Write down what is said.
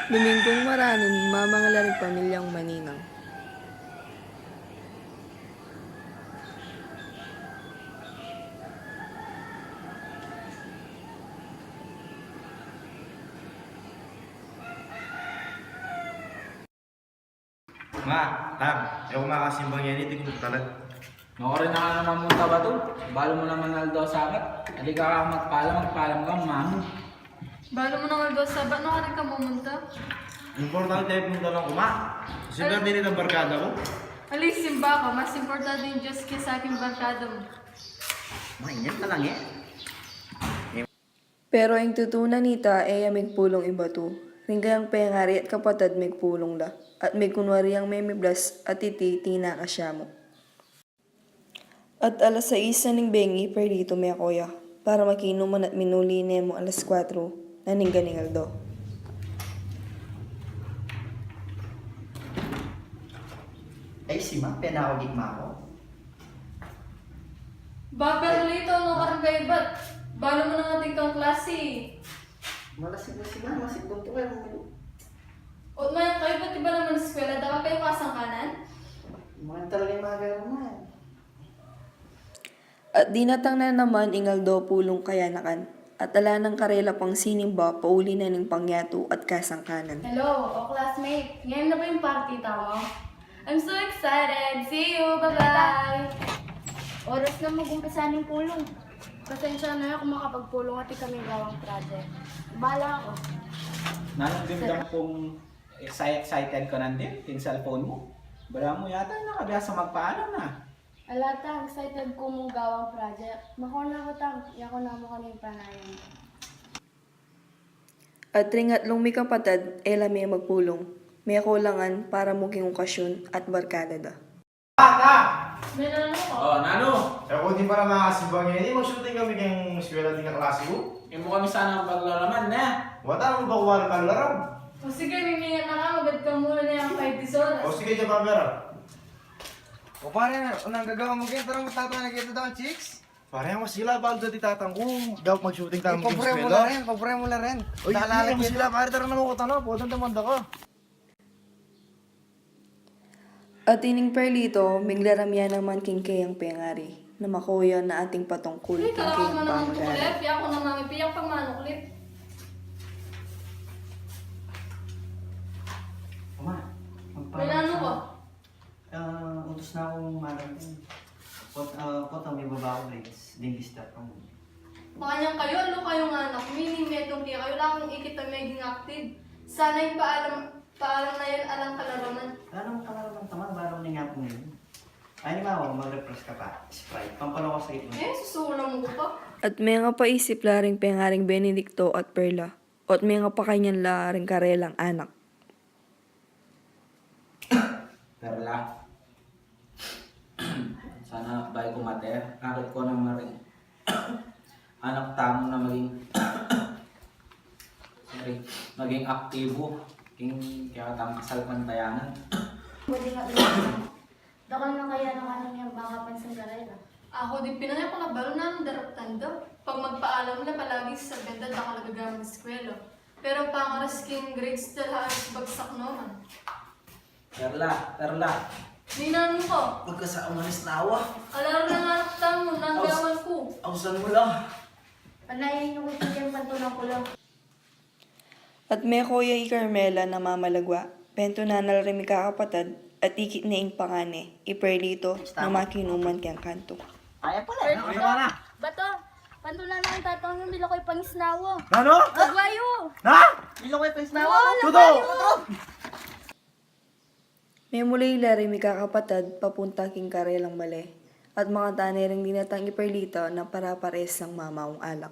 Lumingkong maranon, mamangalaring pamilyang maninang. Ma, Tang, ayaw makasimbang yan, hindi ko talag. Nako rin na naman munta ba to? Balo mo naman Aldo sabat. Halika ka magpaalam ka, mamo. Balo mo nang aldo sa ba't nakarin ka pumunta? Importante tayo punta lang ko, ma. Kasi ba din ang barkada ko? Alisin ba ka? Mas importante yung Diyos kaya sa aking barkada mo. Mainit na lang eh. Pero ang tutunan nita ay amig pulong iba to. Ringgayang pengari at kapatid may pulong la. At may kunwari ang may blas at iti tina ka siya mo. At alas 6 na ning bengi per dito may kuya. Para makinuman at minuli niya mo alas 4 na ning ganingaldo. Ay, si Ma, pinakagig ma ako. Bakit lito no karang kayo ba't? Balo mo nang ating kang klase. Malasig na si Ma, masig doon to kayo. O man kayo ba't iba naman sa eskwela? Dapat kayo kasangkanan? Mga talaga yung mga gano'n na. At dinatang na naman ingaldo pulong Kayanakan. At ala ng karela pang sinimba pauli na ng pangyato at kasangkanan. Hello, classmate. Ngayon na ba yung party tama? I'm so excited. See you. Bye-bye. Oras na mag-umpisa ng pulong. Pasensya na kung makapagpulong at kami gawang project. Bahala ako. Nanong kung excited ka nandun, yung cellphone mo. Bala mo yata nakabiyasa magpaalam na. Alata, excited ko mong gawang project. Mako na ko tang. Yako na mo kanyung panayan. At ringatlong may kapatid, ela may magpulong. May kulangan para muking okasyon at barkada da. May nano ko. Oh, Nano! Kaya kung di para makasimbang yan, hindi mag-shooting kami kayong eskwela din ka klase ko. Yung mo kami sana paglalaman na. Wala mo ba kuha ng kalaraw? O sige, ningingan na ka. Magad ka muna na yung 5 horas. O sige, dyan pa pera. O pare, unang gagawa mo kayo, tarang matatawa na kita daw, chicks. Parang mas sila, balo sa titatang ko. Daw mag-shooting tayo mag Pampure mo eskwela. na rin, pampure mo na rin. Uy, Naalala hindi mo kita. sila, pare, tara naman ko tanong. Pwede tamanda ka. At ining perlito, miglaramyan naman king kayang pengari na makuya na ating patungkol Uy, king kala ko kayang man naman pamagana. tukulip. Piyak ko na mami. Piyak pang manuklip. Ma, May nano ko. Utos na akong marating. Pot ang may baba ko grades. Dingista pa mo. Makanyang kayo, ano kayong anak? Mini-metong kaya kayo lang kung ikita maging active. Sana yung paalam na yan alang kalaraman. Anong kalaro ng tama? Barang na nga po ngayon. Ay, ni Mao, mag-refresh ka pa. Sprite. Pampalo ko sa ito. Susulang mo pa. At may nga paisip laring pengaring Benedicto at Perla. At may nga pa kanyan laring karelang anak. Perla. Sana bahay ko mater. Akit ko na maring anak tamo na maging aktibo. Kaya tang kasal pantayanan. Pwede nga rin. Dakal na kaya ng anong yung baka pansang garela. Ako din pinanay ko na baro na ang daraptan daw. Pag magpaalam na palagi sa ganda nakalagagamang eskwela. Pero pangaras king grades still halos bagsak naman. Perla. Ninan mo ko. Pagkasaumanis na awa. Alam na nga tamo, nanggawan ko. Ausan mo lang. Panayin yung kutin yung pantulang ko lang. At may kuya i Carmela na mamalagwa. Pento nanal rin may kakapatad at ikit na ing pangane. Iperlito na makinuman kang kanto. Ay, pala. Ano na? Bato, pantulan na ang tatang yung bila ko'y pangisnawo. Ano? Magwayo! Ha? Ilo ko yung Nawa! Tuto! May mulay lari may kakapatad papunta king karelang mali. At mga tanay ring dinatang iperlito na para pares ang mamaong alak.